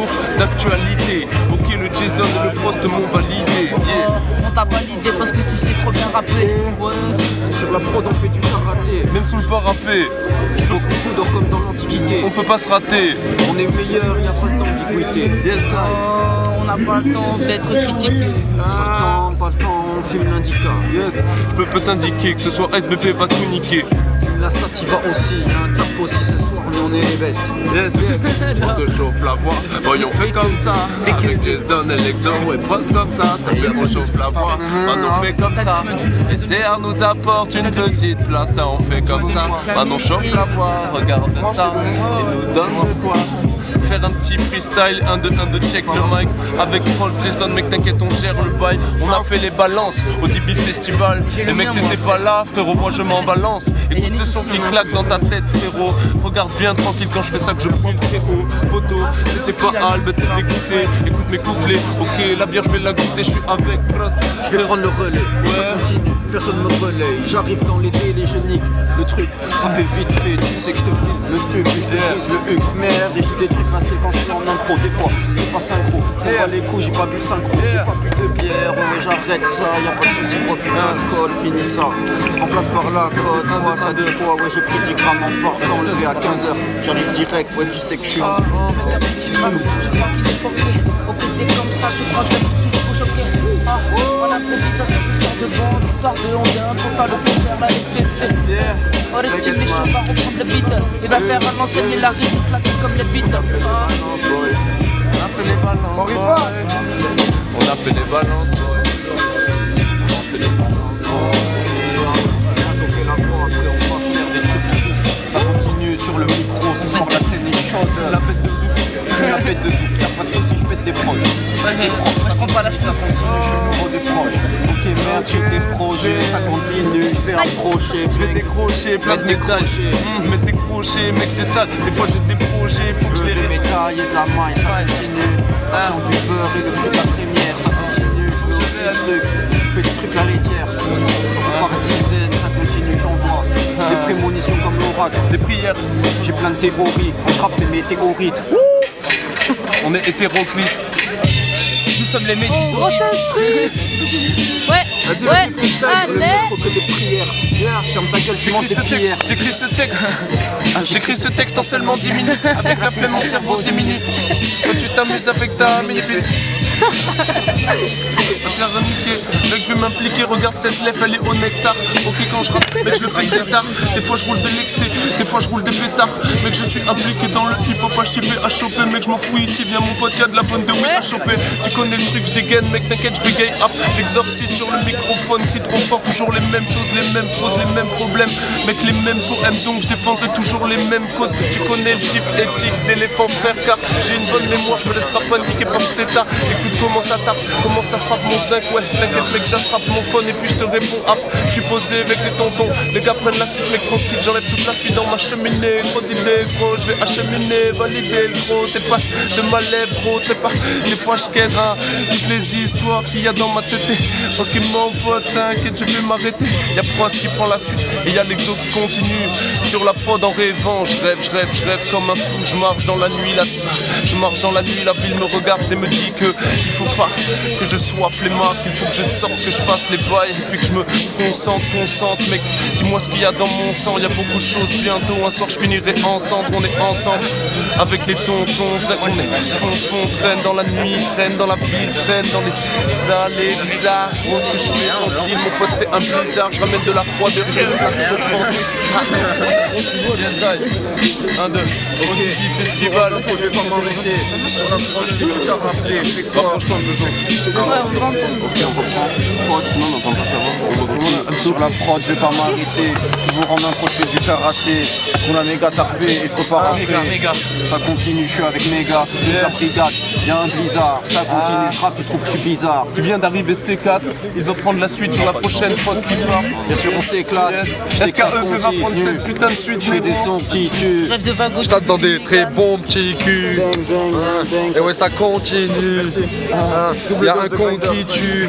toujours d'actualité. Ok, le Jason et le Prost m'ont validé. On t'a validé parce que tu sais trop bien rapper. Ouais. Sur la prod on fait du karaté. Même sous le parapet, Il faut beaucoup d'or comme dans l'Antiquité. on peut pas se rater. On est meilleur, y a pas d'ambiguïté. Yes, I. On n'a pas le temps d'être critiqué. Pas le temps, on fume l'indica. Yes, je peux t'indiquer que ce soit SBP va tout niquer. Fume la sativa aussi, y'a un tap aussi ce soir, mais on est les bestes. Yes, on se chauffe la voix. Voyons, fait comme ça. Avec Jason et Lexo et Prost comme ça. Ça fait on chauffe la voix. Maintenant on fait comme ça. Et CR nous apporte une petite place. Ça on fait comme ça. Maintenant on chauffe la voix. Regarde ça. Et nous donne de quoi faire un petit freestyle, 1, 2, 1, 2, check le mic. Avec Paul, Jason, mec t'inquiète on gère le bail. On a fait les balances au DB Festival. Les mecs t'étais pas là frérot, moi je m'en balance. Écoute ce son qui claque dans ta tête frérot. Regarde bien tranquille quand je fais ça que je brûle très haut. Poteau, t'étais pas Albert, t'es dégoûté. Écoute mes couplets, ok la bière je vais la goûter, je suis avec Prost. Je vais prendre le relais, ça continue, personne me relaye. J'arrive dans les délais, je nique le truc, ça fait vite fait. Tu sais que je te file le stup, je te brise le huc. Merde, et j'ai des trucs passés quand je suis en impro. Des fois, c'est pas synchro, on va les coups, j'ai pas bu synchro. J'ai pas bu de bière, ouais j'arrête ça, y'a pas de soucis, bois plus d'alcool, finis ça. Remplace par la code, toi ça dit quoi, ouais j'ai pris 10 grammes en partant, levé à 15h. J'arrive direct, ouais tu sais que je suis en... Je crois qu'il est porté. Au PC comme ça, je crois que je vais toujours choquer. On l'improvisation ce soir devant l'histoire de on vient pour faire le concert, la SPP. Oh le team méchant va reprendre le beat. Il va faire un ancien et la rime claquer comme les Beatles. On a fait les balances. On a fait les balances. On a fait les balances. Ça continue sur le micro, ce soir la scène est chaude. La bête de souffle, y'a pas de soucis, je pète des proches. Je prends pas la Ça continue, je suis le nouveau des proches. Ok merde, j'ai des projets, ça continue, je vais approcher. Je vais décrocher, plein de détails. Mettre des crochets, mec détail. Des fois j'ai des projets, faut que je les Des médailles et de la maille, ça continue. L'argent du beurre et le prix de la crémière, ça continue. Je veux aussi le truc, je fais des trucs la laitière. Par dizaines, ça continue, j'en vois. Des prémonitions comme l'oracle. des prières. J'ai plein de théories, je rappe c'est mes théorites. On est hétéroclite. Nous sommes les métis. Ouais, Vas-y, ouais, Freestyle sur le micro que des prières. Ferme ta gueule, tu manges des prières. J'écris ce texte. J'écris ce texte en seulement 10 minutes. Avec la flemme, mon cerveau diminue. Quand tu t'amuses avec ta minute. Mec, je vais m'impliquer, regarde cette lèvre, elle est au nectar. Ok, quand je rappe, mec, je le fais très tard. Des fois, je roule de l'exté, des fois, je roule des pétards. Mec, je suis impliqué dans le hip-hop, HTP, à choper. Mec, je m'en fous ici, viens mon pote, y'a de la bonne de oui à choper. Tu connais le truc, je dégaine, mec, t'inquiète, je bégaye. Hop, l'exorciste sur le microphone, crie trop fort, toujours les mêmes choses, les mêmes poses, les mêmes problèmes. Mec, les mêmes poèmes, donc je défendrai toujours les mêmes causes. Tu connais le type éthique d'éléphant, frère, car j'ai une bonne mémoire, je me laisserai pas niquer par cet état. Écoute comment ça tape, comment ça frappe mon zinc, ouais, t'inquiète mec, j'attrape mon phone et puis je te réponds, hop, je suis posé avec les tontons, les gars prennent la suite, mec, tranquille, j'enlève toute la suite dans ma cheminée, gros d'idées, gros, je vais acheminer, valider le gros, t'es pas de ma lèvre, gros, t'es pas, des fois je ken, hein, toutes les histoires qu'il y a dans ma tête, ok mon pote, t'inquiète, je vais m'arrêter, y'a Prost qui prend la suite, et y'a l'exo qui continue, sur la prod en rêvant, je rêve comme un fou, je marche dans la nuit, la ville me regarde et me dit que il faut pas que je sois flemmard, qu'il faut que je sorte, que je fasse les bails et puis que je me concentre mec, dis-moi ce qu'il y a dans mon sang, il y a beaucoup de choses, bientôt un soir je finirai en cendre, on est ensemble avec les tontons, on est fond, traîne dans la nuit, traîne dans la ville, traîne dans les allées bizarres, oh, ce que je fais tranquille, mon pote c'est un blizzard, je ramène de la froideur, je prends un, deux, au festival, Je vais pas m'arrêter. Sur la prod, si tu t'as rappelé, je fais quoi? rapproche-toi de gens. Ouais, on va entendre. Ok, on reprend. Prod, non, on n'entend pas savoir. Sur la prod, je vais pas m'arrêter. Toujours en impro, je fais du karaté. Pour la méga tarpé et je repars en méga. Ça continue, je suis avec méga. La brigade, y'a un blizzard. Ça continue, je rappe, tu trouves que je suis bizarre. Tu viens d'arriver C4, il veut prendre la suite sur la prochaine prod qui part. Bien sûr, on s'éclate. Yes. Je sais que ça SKEP va prendre continue. cette putain de suite, Je fais des négro. sons qui tuent. Rêve de vague. Je tape dans des très bons petits culs. Bang, bang, bang, Et ouais, ça continue. Il y a un con qui tue.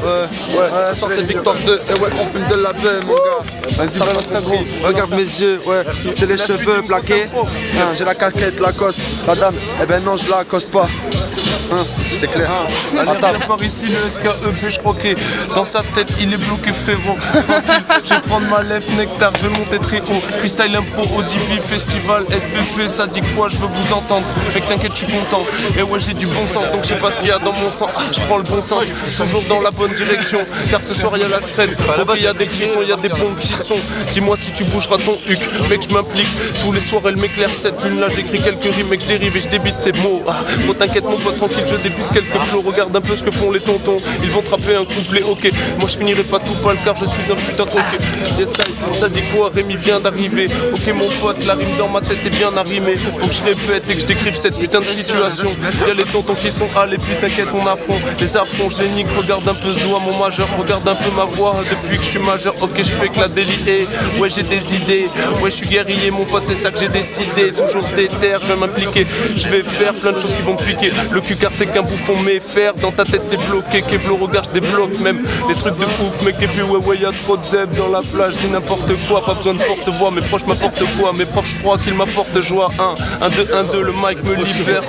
Ouais, je sors cette victoire 2. Et ouais, on fume de la belle, mon gars. Vas-y, balance ça, gros. Regarde mes yeux, ouais. J'ai les cheveux plaqués. J'ai la casquette Lacoste. La dame, eh ben non, je la accoste pas. C'est clair. Allez, viens par ici, le SKE pêche croqué. Dans sa tête, il est bloqué, frérot. Tranquille, je vais prendre ma lèvre nectar, je vais monter très haut. Freestyle impro, ODB, festival, SBP, ça dit quoi, je veux vous entendre. Mec, t'inquiète, je suis content. Et ouais, j'ai du bon sens, donc je sais pas ce qu'il y a dans mon sang. Je prends le bon sens, toujours dans la bonne direction. Car ce soir, il y a la scred. Ok, il y a des frissons, il y a des bons petits sons. Dis-moi si tu bougeras ton huc. Mec, je m'implique. Tous les soirs, elle m'éclaire cette lune là. J'écris quelques rimes, mec, je dérive et je débite ces mots. Bon, t'inquiète, mon pote, tranquille, je débute quelques flots. Regarde un peu ce que font les tontons. Ils vont trapper un couplet, ok. Moi, je finirai pas tout pâle car je suis un putain de ok. Yes, ça dit quoi, Rémi vient d'arriver. Ok, mon pote, la rime dans ma tête est bien arrimée. Faut que je répète et que je décrive cette putain de situation. Y'a les tontons qui sont à puis t'inquiète, on affronte. Les affronts, je les nique. Regarde un peu ce doigt, mon majeur. Regarde un peu ma voix depuis que je suis majeur. Ok, je fais que la délier. Ouais, j'ai des idées. Ouais, je suis guerrier, mon pote, c'est ça que j'ai décidé. Toujours déter, je vais m'impliquer. Je vais faire plein de choses qui vont me piquer. Le cul car t'es qu'un bouffon, mais faire dans ta tête c'est bloqué. Keblo, regarde, je débloque même les trucs de ouf. Mec, et puis ouais, y'a trop de zèbres dans la plage. Dis n'importe quoi, pas besoin de porte-voix. Mes proches m'apportent quoi, mes profs, je crois qu'ils m'apportent joie. 1, 2, 1, 2, le mic me libère.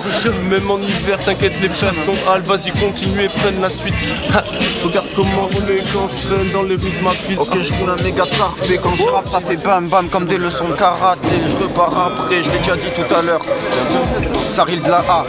Même en hiver, t'inquiète, les frères sont hal. Vas-y, continue et prenne la suite. Regarde comment on est quand je traîne dans les rues de ma fille. Ok, je roule un méga tarpé, quand je rappe ça fait bam bam comme des leçons de karaté. Je repars après, je l'ai déjà dit tout à l'heure. Ça rime de la A.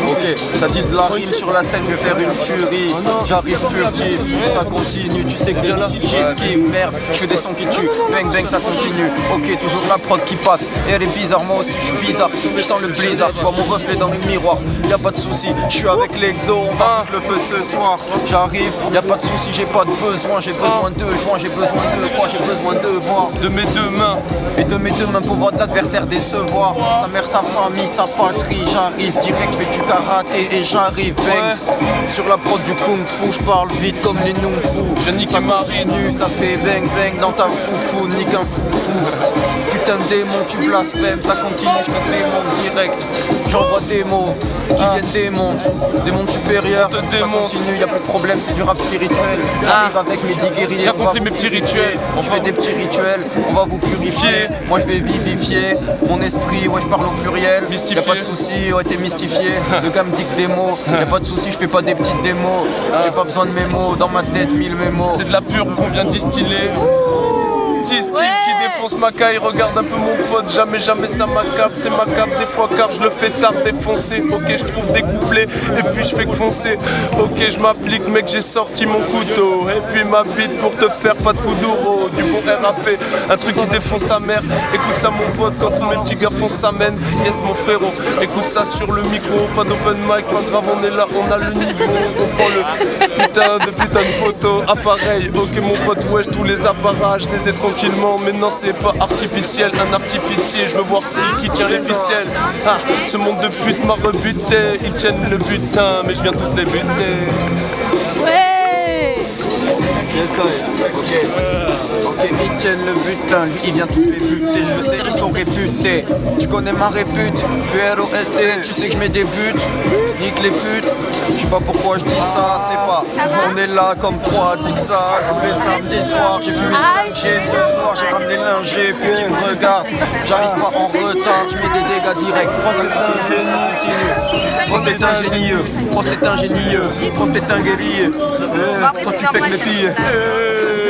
Ok, ça dit de la rime sur la scène, je vais faire une tuerie. J'arrive furtif, ça continue, tu sais que j'esquive, merde, je fais des sons qui tuent, bang bang ça continue. Ok, toujours la prod qui passe, et elle est bizarre, moi aussi je suis bizarre. Je sens le blizzard, je vois mon reflet dans le miroir. Y'a pas de soucis, je suis avec l'exo, on va foutre le feu ce soir. J'arrive, y'a pas de soucis, j'ai pas de besoin, j'ai besoin de joints, j'ai besoin de quoi, j'ai besoin de voir. De mes deux mains. Et de mes deux mains pour voir de l'adversaire décevoir. Sa mère, sa famille, sa patrie. J'arrive direct, je fais du karaté et j'arrive bang. Sur la prod du kung fu, je parle vite comme les nung fu. Je nique ça ma continue, ça fait bang bang dans ta foufou, nique un foufou. Putain de démon, tu blasphèmes, ça continue, je te démonte direct. J'envoie des mots qui viennent des mondes supérieurs. Ça continue, y'a plus de problème, c'est du rap spirituel. J'arrive avec mes 10 guerriers. J'ai accompli mes petits rituels. On fait des petits rituels, on va vous purifier. Moi je vais vivifier mon esprit, ouais je parle au pluriel. Mystifié. Y'a pas de soucis, ouais t'es mystifié. Le gars me dit que des mots, y'a pas de soucis, je fais pas des petites démos. J'ai pas besoin de mes mots, dans ma tête 1000 mémos. C'est de la pure qu'on vient distiller. Petit style qui défonce ma caille, regarde un peu mon pote, jamais ça m'accable, c'est ma cape des fois car je le fais tard défoncer. Ok, je trouve des couplets et puis je fais que foncer. Ok, je m'applique mec, j'ai sorti mon couteau et puis ma bite pour te faire pas de coup d'euro. Du bon RAP, un truc qui défonce sa mère. Écoute ça mon pote, quand tous mes petits gars font s'amène. Yes mon frérot, écoute ça sur le micro, pas d'open mic, pas grave on est là, on a le niveau. On prend le putain de photo, appareil. Ok mon pote, wesh tous les appareils, je les ai tranquillement, mais non c'est pas artificiel, un artificier, je veux voir qui tient les ficelles. Ce monde de pute m'a rebuté, ils tiennent le butin, mais je viens tous les buter. Ouais. Yes, ok, ils tiennent le butin, lui il vient tous les buter, je le sais, ils sont réputés. Tu connais ma répute, PROST, tu sais que je mets des buts, nique les putes. Je sais pas pourquoi je dis ça, c'est pas. On est là comme 3, dis que ça, tous les samedis soirs. J'ai fumé 5G ce soir, j'ai ramené l'ingé, puis qui me regarde. J'arrive pas en retard, je mets des dégâts directs. Ça continue, ça continue. Prost est ingénieux, Prost est ingénieux, Prost est un guerrier. Toi tu fais que mes pilles.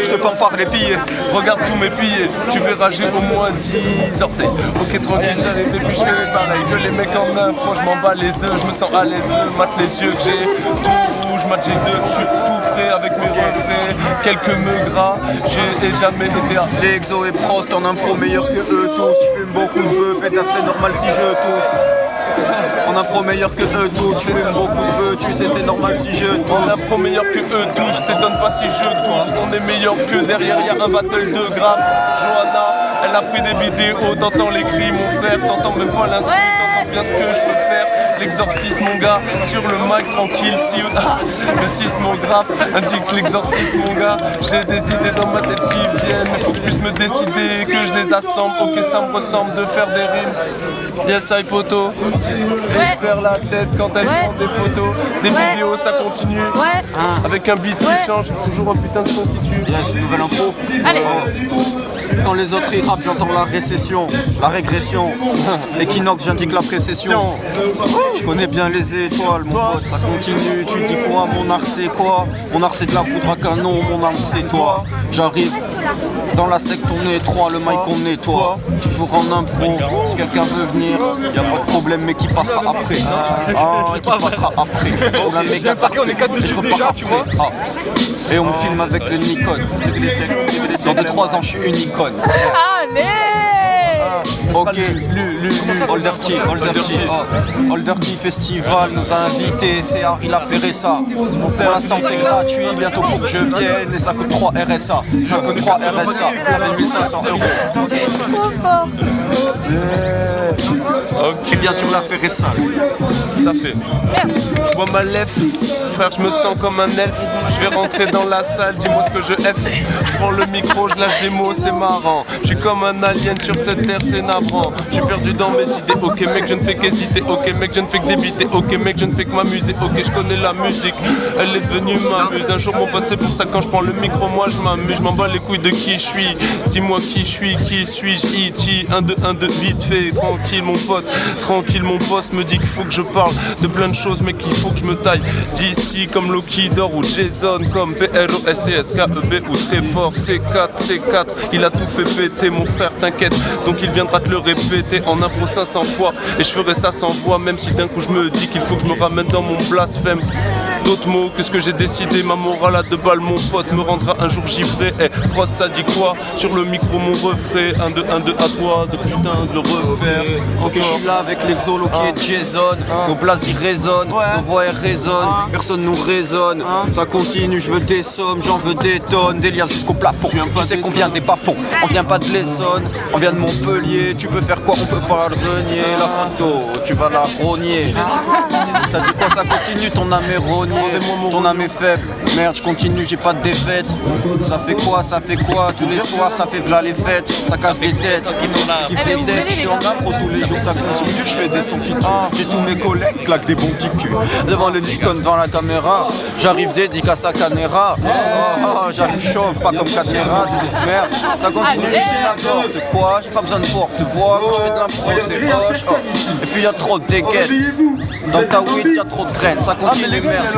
Je te parle par les pilles. Regarde tous mes pieds, tu verras j'ai au moins 10 orteils. Ok tranquille, j'arrive et puis je fais pareil. Que les mecs en impro, je m'en bats les œufs, je me sens à l'aise, mate les yeux que j'ai tout rouge, mate j'ai deux, je suis tout frais avec mes refrains, quelques meufs gras, j'ai jamais été à l'exo et Prost en impro meilleur que eux tous. Je fume beaucoup de bœufs, pétasse c'est normal si je tousse. En impro meilleur que eux tous, je fume beaucoup de bœufs, tu sais c'est normal si je tousse. En impro meilleur que eux tous, t'étonnes pas si je tousse. On est meilleur que derrière, y'a un battle de graphes. Johanna, elle a pris des vidéos, t'entends les cris mon frère, t'entends même pas l'instru, t'entends bien ce que je peux faire. L'exorcisme mon gars, sur le mic tranquille, si le sismographe indique l'exorcisme mon gars. J'ai des idées dans ma tête qui viennent, mais faut que je puisse me décider, que je les assemble. Ok ça me ressemble de faire des rimes. Yes, I poto. Et je perds la tête quand elle prend des photos. Des vidéos, ça continue. Avec un beat qui change, toujours un putain de son qui tue. Yes, nouvelle impro. Allez. Quand les autres ils rappent, j'entends la récession, la régression. Equinox, j'indique la précession. Je connais bien les étoiles, mon pote, ça continue. Tu dis quoi, mon art c'est quoi? Mon art c'est de la poudre à canon, mon art c'est toi. J'arrive dans la secte, on est trois, le mic on nettoie. Toujours en impro, si quelqu'un veut venir, y'a pas de problème, mais qui passera après. Ah, qui passera après. Pour la méga on est 4 je repars après. Ah. Et on me filme avec le Nikon. Dans 2-3 ans, je suis une icône. Allez. Ok, Olderty, Olderty Festival nous a invités, c'est Harry l'a flairé ça. Pour l'instant c'est gratuit, bientôt pour que je vienne et ça coûte 3 RSA. Ça coûte 3 RSA, ça fait 1500 €. Et bien sûr l'affaire est sale. Ça fait. Je vois ma lèvre, frère, je me sens comme un elfe. Je vais rentrer dans la salle, dis-moi ce que je F. Je prends le micro, je lâche des mots, c'est marrant. Je suis comme un alien sur cette terre, c'est navrant. Je suis perdu dans mes idées, ok mec, je ne fais qu'hésiter. Ok mec, je ne fais que débiter. Ok mec, je ne fais que m'amuser. Ok, je connais la musique, elle est devenue ma muse. Un jour mon pote, c'est pour ça quand je prends le micro, moi je m'amuse. Je m'en bats les couilles de qui je suis. Dis-moi qui je suis, qui suis-je, E.T. 1, 2, 1, 2, vite fait, tranquille mon pote. Tranquille mon boss me dit qu'il faut que je parle de plein de choses mais qu'il faut que je me taille d'ici comme Loki Dor ou Jason comme PROSTSKEB ou très fort C4 il a tout fait péter mon frère t'inquiète donc il viendra te le répéter en impro 500 fois et je ferai ça sans voix même si d'un coup je me dis qu'il faut que je me ramène dans mon blasphème. D'autres mots que ce que j'ai décidé, ma morale à 2 balles, mon pote me rendra un jour givré. Cross ça dit quoi? Sur le micro mon refrain, 1, 2, 1, 2 à toi de putain de le refaire. Ok, je suis là avec l'exolo qui est Jason. Nos blases ils résonnent, nos voix elles résonnent, personne nous raisonne. Ça continue, je veux des sommes, j'en veux des tonnes, des liens jusqu'au plafond. Tu sais qu'on vient des bas-fonds, on vient pas de l'Essonne, on vient de Montpellier. Tu peux faire quoi, on peut pas le renier. La photo, tu vas la rogner. Ça dit quoi, ça continue, ton âme est rognée. Ton âme est faible, merde, je continue, j'ai pas de défaite. Ça fait quoi, tous les soirs, ça fait v'là les fêtes. Ça casse les têtes, skip les têtes. Je suis en impro tous les jours, ça continue, je fais des sons qui tuent. J'ai tous mes collègues, claquent des bons petits culs. Devant le Nikon, devant la caméra. J'arrive dédicace à Canera. J'arrive chauve, pas comme Canera. Merde, ça continue, je dis n'importe quoi. J'ai pas besoin de porte-voix, quand je fais de l'impro, c'est poche. Et puis y'a trop de dégaines. Dans ta weed, y'a trop de graines, ça continue, merde.